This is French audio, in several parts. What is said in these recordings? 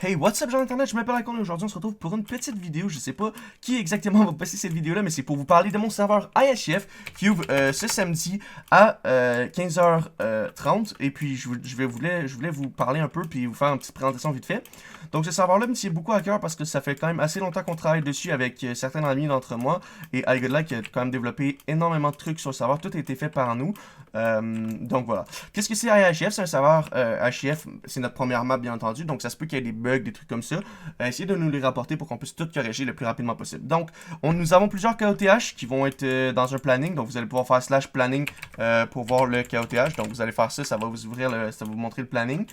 Hey, what's up, gens d'internet, je m'appelle Icon et aujourd'hui on se retrouve pour une petite vidéo. Je sais pas qui exactement va passer cette vidéo là, mais c'est pour vous parler de mon serveur IHF qui ouvre ce samedi à 15h30. Et puis je voulais vous parler un peu puis vous faire une petite présentation vite fait. Donc ce serveur là me tient beaucoup à cœur parce que ça fait quand même assez longtemps qu'on travaille dessus avec certains amis d'entre moi et iGodLike qui a quand même développé énormément de trucs sur le serveur. Tout a été fait par nous. Donc voilà. Qu'est-ce que c'est IHF? C'est un serveur IHF, c'est notre première map bien entendu, donc ça se peut qu'il y ait des bugs, des trucs comme ça. Essayez de nous les rapporter pour qu'on puisse tout corriger le plus rapidement possible. Donc, nous avons plusieurs KOTH qui vont être dans un planning, donc vous allez pouvoir faire slash planning pour voir le KOTH. Donc vous allez faire ça, ça va vous ouvrir, ça va vous montrer le planning.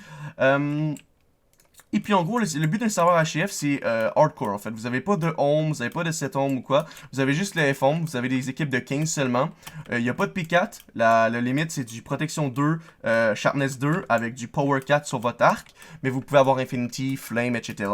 Et puis en gros, le but d'un serveur HF, c'est hardcore en fait. Vous n'avez pas de home, vous n'avez pas de set home ou quoi. Vous avez juste le F-home, vous avez des équipes de 15 seulement. Il n'y a pas de P4. La limite, c'est du protection 2, sharpness 2 avec du power 4 sur votre arc. Mais vous pouvez avoir infinity, flame, etc.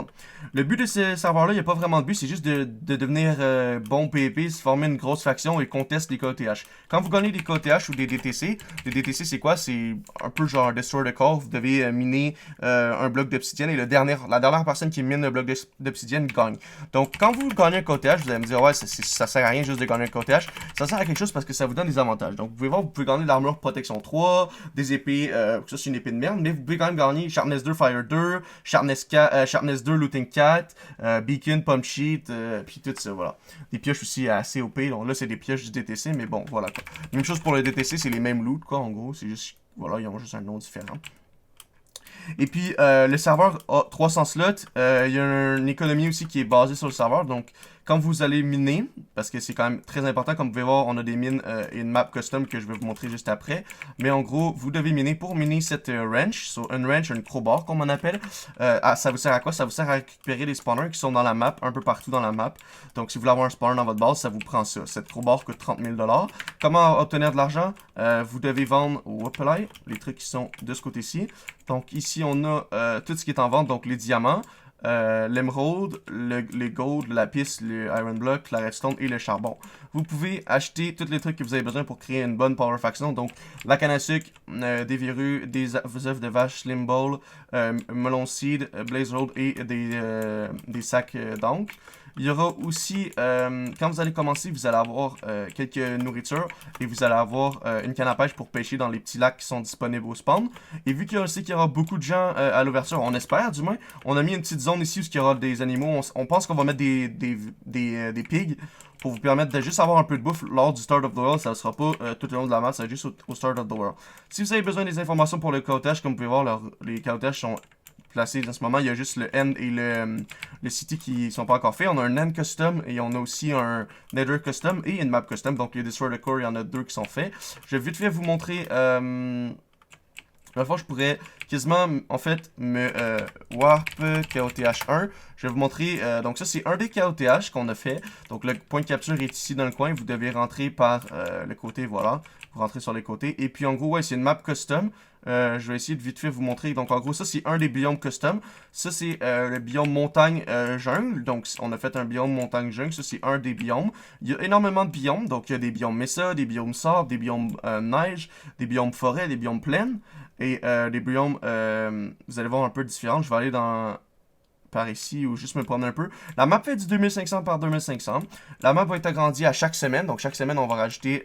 Le but de ce serveur-là, il n'y a pas vraiment de but, c'est juste de devenir bon PvP, se former une grosse faction et contester les KOTH. Quand vous gagnez des KOTH ou des DTC, les DTC c'est quoi? C'est un peu genre Destroy the Core. Vous devez miner un bloc d'obsidienne et la dernière personne qui mine le bloc d'obsidienne gagne. Donc, quand vous gagnez un KOTH, vous allez me dire, ouais, ça sert à rien juste de gagner un KOTH. Ça sert à quelque chose parce que ça vous donne des avantages. Donc, vous pouvez voir, vous pouvez gagner de l'armure protection 3, des épées, ça c'est une épée de merde, mais vous pouvez quand même gagner Sharpness 2, Fire 2, Sharpness 2, Looting 4, Beacon, Pump Sheet, puis tout ça, voilà. Des pioches aussi assez OP, donc là c'est des pioches du DTC, mais bon, voilà quoi. Même chose pour le DTC, c'est les mêmes loot, quoi, en gros, c'est juste, voilà, ils ont juste un nom différent. Et puis, le serveur a 300 slots. Il y a une économie aussi qui est basée sur le serveur. Donc, quand vous allez miner, parce que c'est quand même très important, comme vous pouvez voir, on a des mines et une map custom que je vais vous montrer juste après. Mais en gros, vous devez miner pour miner cette wrench. So, une wrench, une crowbar, comme on appelle. Ça vous sert à quoi? Ça vous sert à récupérer des spawners qui sont dans la map, un peu partout dans la map. Donc, si vous voulez avoir un spawner dans votre base, ça vous prend ça. Cette crowbar coûte 30 000 $. Comment obtenir de l'argent? Vous devez vendre au Whoopalai, les trucs qui sont de ce côté-ci. Donc, ici, on a tout ce qui est en vente, donc les diamants. L'émeraude, les gold, la lapis, le iron block, la redstone et le charbon. Vous pouvez acheter tous les trucs que vous avez besoin pour créer une bonne power faction. Donc la canne à sucre, des verrues, des œufs de vache, slim ball, melon seed, blaze road et des sacs d'encre. Il y aura aussi, quand vous allez commencer, vous allez avoir quelques nourritures et vous allez avoir une canne à pêche pour pêcher dans les petits lacs qui sont disponibles au spawn. Et vu qu'il y aura beaucoup de gens à l'ouverture, on espère du moins, on a mis une petite zone ici où il y aura des animaux. On pense qu'on va mettre des pigs pour vous permettre de juste avoir un peu de bouffe lors du Start of the World. Ça ne sera pas tout le long de la map, ça va juste au Start of the World. Si vous avez besoin des informations pour le KOTH, comme vous pouvez voir, les KOTH sont placés en ce moment. Il y a juste le end et le city qui sont pas encore faits. On a un end custom et on a aussi un nether custom et une map custom. Donc les Destroy the Core, il y en a deux qui sont faits. Je vais vite fait vous montrer. La fois, je pourrais quasiment, en fait, me warp KOTH1. Je vais vous montrer, donc ça c'est un des KOTH qu'on a fait. Donc le point de capture est ici dans le coin. Vous devez rentrer par le côté, voilà. Vous rentrez sur les côtés. Et puis en gros, ouais, c'est une map custom. Je vais essayer de vite fait vous montrer. Donc en gros, ça c'est un des biomes custom. Ça c'est le biome montagne jungle. Donc on a fait un biome montagne jungle. Ça c'est un des biomes. Il y a énormément de biomes. Donc il y a des biomes mesa, des biomes sable, des biomes neige, des biomes forêt, des biomes plaines. Et des biomes, vous allez voir un peu différents. Je vais aller par ici ou juste me prendre un peu. La map fait du 2500 par 2500. La map va être agrandie à chaque semaine. Donc chaque semaine, on va rajouter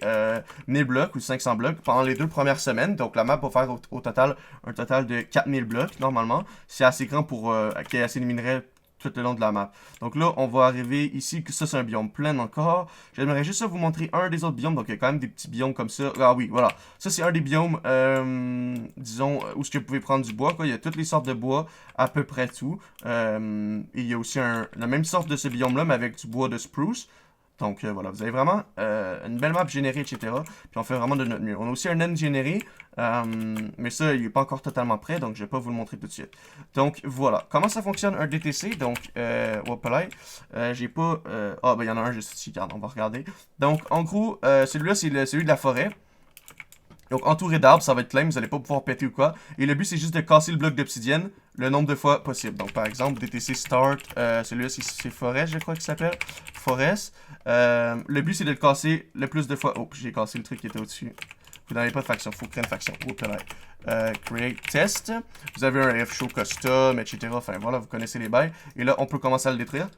1000 blocs ou 500 blocs pendant les 2 premières semaines. Donc la map va faire au total un total de 4000 blocs normalement. C'est assez grand pour qu'il y ait assez de minerais tout le long de la map. Donc là, on va arriver ici, que ça c'est un biome plein encore. J'aimerais juste vous montrer un des autres biomes, donc il y a quand même des petits biomes comme ça. Ah oui, voilà. Ça c'est un des biomes, disons, où ce que vous pouvez prendre du bois, quoi. Il y a toutes les sortes de bois, à peu près tout. Et il y a aussi la même sorte de ce biome-là, mais avec du bois de spruce. Donc voilà, vous avez vraiment une belle map générée, etc. Puis on fait vraiment de notre mieux. On a aussi un end généré, mais ça, il n'est pas encore totalement prêt, donc je ne vais pas vous le montrer tout de suite. Donc voilà, comment ça fonctionne un DTC? Donc, Wapalai, j'ai pas... Ah, ben il y en a un juste ici, regarde, on va regarder. Donc en gros, celui-là, c'est celui de la forêt. Donc entouré d'arbres, ça va être claim, vous n'allez pas pouvoir péter ou quoi. Et le but c'est juste de casser le bloc d'obsidienne le nombre de fois possible. Donc par exemple, DTC Start, celui-là c'est Forest, je crois qu'il s'appelle. Forest. Le but c'est de le casser le plus de fois. Oh, j'ai cassé le truc qui était au-dessus. Vous n'avez pas de faction, il faut créer une faction. Create test. Vous avez un F show custom, etc. Enfin voilà, vous connaissez les bails. Et là, on peut commencer à le détruire.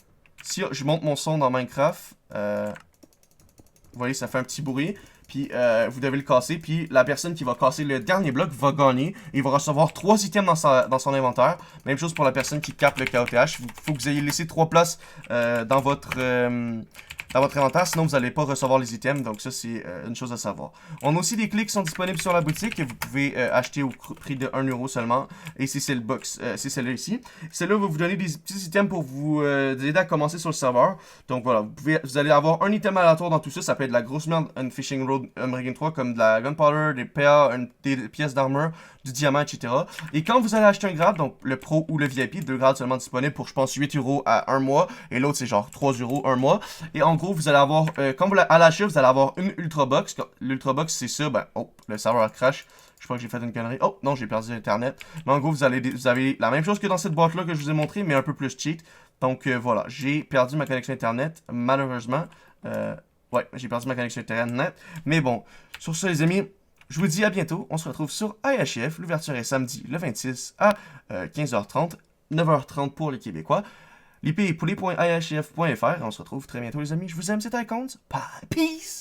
Si je monte mon son dans Minecraft, vous voyez, ça fait un petit bruit. Puis vous devez le casser. Puis la personne qui va casser le dernier bloc va gagner. Et il va recevoir 3 items dans son inventaire. Même chose pour la personne qui capte le KOTH. Il faut que vous ayez laissé 3 places dans votre inventaire, sinon vous n'allez pas recevoir les items, donc ça c'est une chose à savoir. On a aussi des clés qui sont disponibles sur la boutique que vous pouvez acheter au prix de 1€ seulement, et c'est le box, c'est celle-là ici. Celle-là va vous donner des petits items pour vous aider à commencer sur le serveur. Donc voilà, vous allez avoir un item aléatoire dans tout ça, ça peut être de la grosse merde, une fishing rod Unbreaking 3, comme de la gunpowder, des PA, des pièces d'armure, du diamant, etc. Et quand vous allez acheter un grade, donc le pro ou le VIP, 2 grades seulement disponibles pour je pense 8€ à 1 mois, et l'autre c'est genre 3€ 1 mois. Et en gros, vous allez avoir, quand vous à l'achat, vous allez avoir une Ultra Box. L'Ultra Box, c'est ça, ben, oh, le serveur crash. Je crois que j'ai fait une connerie. Oh, non, j'ai perdu Internet. Mais en gros, vous avez la même chose que dans cette boîte-là que je vous ai montré, mais un peu plus cheat. Donc voilà, j'ai perdu ma connexion Internet, malheureusement. Ouais, j'ai perdu ma connexion Internet. Mais bon, sur ce, les amis, je vous dis à bientôt. On se retrouve sur IHF. L'ouverture est samedi le 26 à 15h30, 9h30 pour les Québécois. L'IP est poulet.ihf.fr. On se retrouve très bientôt, les amis. Je vous aime, c'est Icons. Peace!